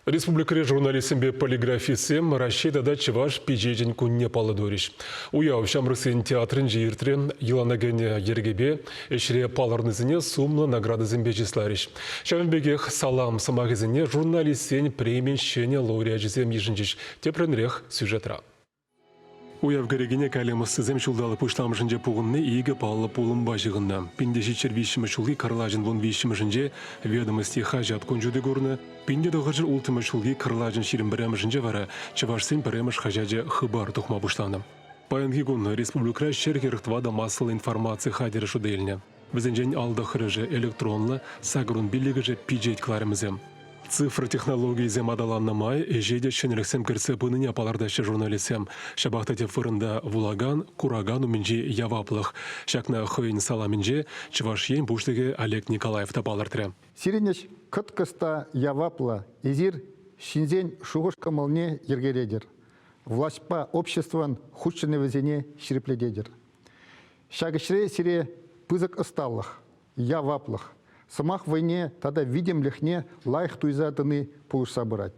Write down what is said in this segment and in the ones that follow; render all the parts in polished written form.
Республикаре журналистимбе полиграфисем Рашидада Чеваш пижежен күнне палыдориш. Уяу шамрысын театрын жиыртырен Йыланагене ергебе эшре паларнызыне сумлы награды зімбежеслариш. Шавенбегех салам самагызыне журналистен премин шене лауреажизем ежінжиш. Тепренрех сюжетра. Уяв керегене калемыссызем шулдалы пуштамышынже пуғынны игі палы пулым бажығынна. Пиндеші червишімі шулги карлажын вон вишімішінже ведомости хажат конжуды горны. Пинде доғыржыр ултымы шулги карлажын ширим біремішінже вара чывашсын біреміш хажаджы хыбар тұхма пуштаны. Паянги гунны республикра шергерықтвада масыл информация хадері шуделіне. Бізінжен алды хырыжы электронлы сагрун билігіжі пиджет кларымызем. Цифр технологии земадаланна май ежеде шенелексем кірсе пыныне апалардашы журналисем. Шабақтате фырында вулаган, курагану минже яваплых. Шакна хойн сала минже чываш ен буштыге Олег Николаев тапалартыры. Сиренеш кыткыста явапла изир шинзен шуғышқа мылне ергередер. Влашпа обществан худшыны везене ширепледедер. Шагышре сире пызык ысталлых, яваплых. Самах войне тада видим лихне лайх туйзатыны пулыш собирать.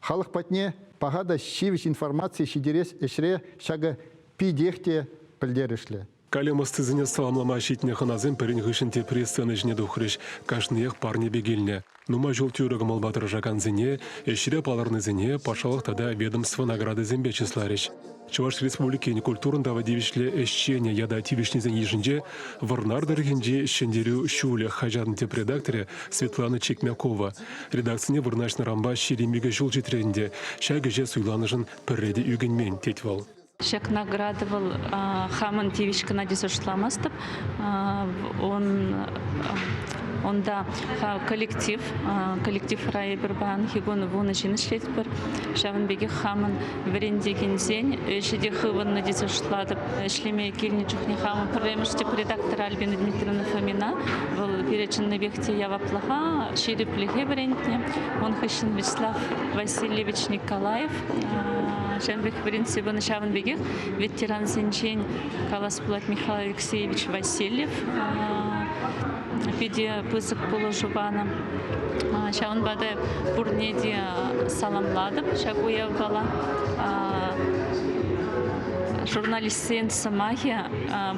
Халық патне пагада щивич информации шидерес эшре шага пидехте пілдерішлі. Калемыстызыне саламлама шитне ханазым пәрін ғышынте пресс-сцены жіне дұқырыш кашныех парне бегеліне. Нума жол тюрігім албатыр жақанзыне, эшре паларнызыне пашалық тада ведомство награды зімбе числарыш. Чуваш республикені культурындава девишле эшчене яда тивишнезен ежінде варнар дәргенде шендерю шуле хажадын теп редакторы Светлана Чекмякова. Редакцияне варнашны рамба шеремеге жол жетіренде шәгіже суйланышын пірреде үгінмен тетвал. Шек наградывал хаман тивишка Надису Шламастов. Он да коллектив Райбербан хигон вунашин шлетбер Шавенбеге хаман верендеген зень шеде хыван Надису Шладов шлеме кельничухни хаман премеште редактор Альбина Дмитриевна Фомина был перечен на бехте яваплаха ширеплихе верентне он хащин Вячеслав Васильевич Николаев Шенбек Веренцева на Шавенбеге ветеран зенчень Каласплат Михаил Алексеевич Васильев пиде пызык положувана. Шаун баде бурнеди саламладып, шагуя бала журналистен самахи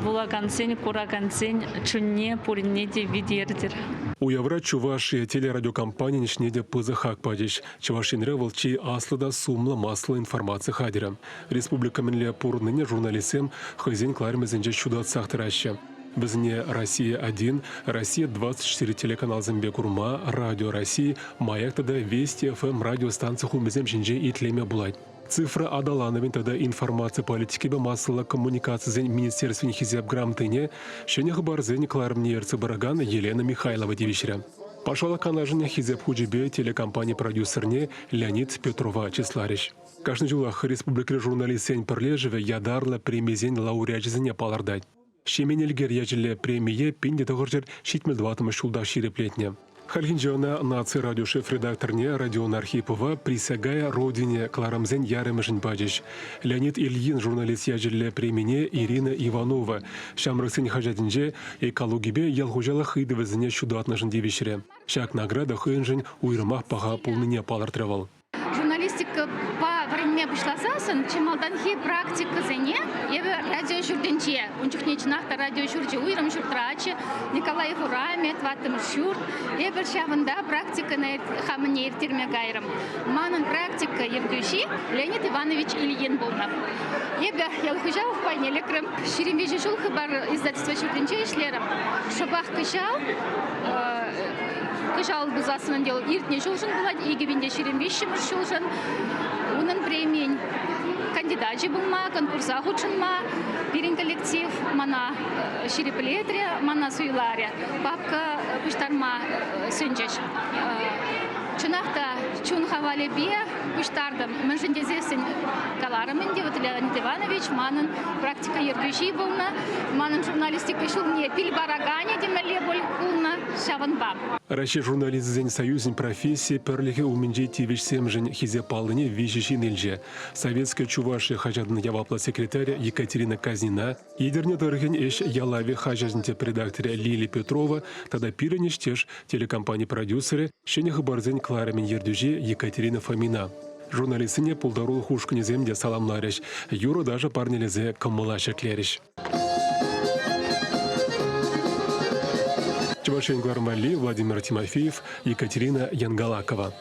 булагансен, курагансен, чунне пурнеди видердер. Уявра Чувашия телерадиокомпания нишнеде пызыхак падеш. Чувашинре волчи аслыда сумла масла информация хадера. Республика Минле пурныне журналистем хозяин клармезенже чудат сахтыраща. Бізіне Россия-1, Россия-24 телеканал Зімбе Курма, Радио России, Маяктада Вести ФМ радиостанция хумезем жинже итлеме булайт. Цифра адалановин тада информация политики бе массовой коммуникации зен министерствен хизеб грамотыне, шенех барзен клармне ерцы бараган Елена Михайлова девичера. Пашала канажыне хизеб худжибе телекомпания продюсерне Леонид Петрова числарищ. Кашны жулах республика журналистен перлежеве ядарлы премизен лауреажизене палардать. Шеменелгер яжілі премие пенде тұғыржыр шитмел 20 шулда ширеплетне. Хальхинжана наци радиошеф-редакторне Родион Архипова присягая родине Кларамзен ярымышын бажыш. Леонид Ильин журналист яжілі премине Ирина Иванова. Шамрыксын хажадынже экологибе ялғужалы хыдывызыне шудатнышын девишіре. Шак награда хыынжын уйрымақ паға полныне палартравал. Журналистика по времени обышласасын, чемалдан хе практика зене, еве радио журденче, унчухне чынақта радио журдже уйрым журтрачы, Николаев Урамет, ватым журд, еве шавында практика на хамыне ертерме гайрым. Манын практика евдюши Леонид Иванович Ильин болна. Еве ялхыжалов пайнелекрым, ширембежі жул хыбар издательство журденче ишлерым, шабах кышал, Кышал бузасынан дел иртне жолжын булать, егебенде шерембеші бір жолжын. Унын премень кандидатжы булма, конкурса худшынма, бірін коллектив мана шереплетре, мана суйларе, папка пыштарма сөнжеш. Чунақта чун хавалебе, Пуштардам, менжендезесен каларымынде, вот Леонид Иванович, манын практика ергюши болна, манын журналистика шулне пил барагане демеле боль кулна шаванба. Россия журналист зен союзен профессии перлихе уменджей тивиш семжен хизе палыне вижищи нельже. Советская Чувашия хажадын явапла секретаря Екатерина Казнина, едерне дырген эш ялаве хажазнте редакторя Лили Петрова, тогда пиренештеж телекомпании продюсеры, шенех барзен Кларамен Ердюже Екатерина Фомина. Журналистыне пулдарул хушкыне земде саламларыш, юра даже парнелезе каммылаша клериш. Чувашин Глармали, Владимир Тимофеев, Екатерина Янгалакова.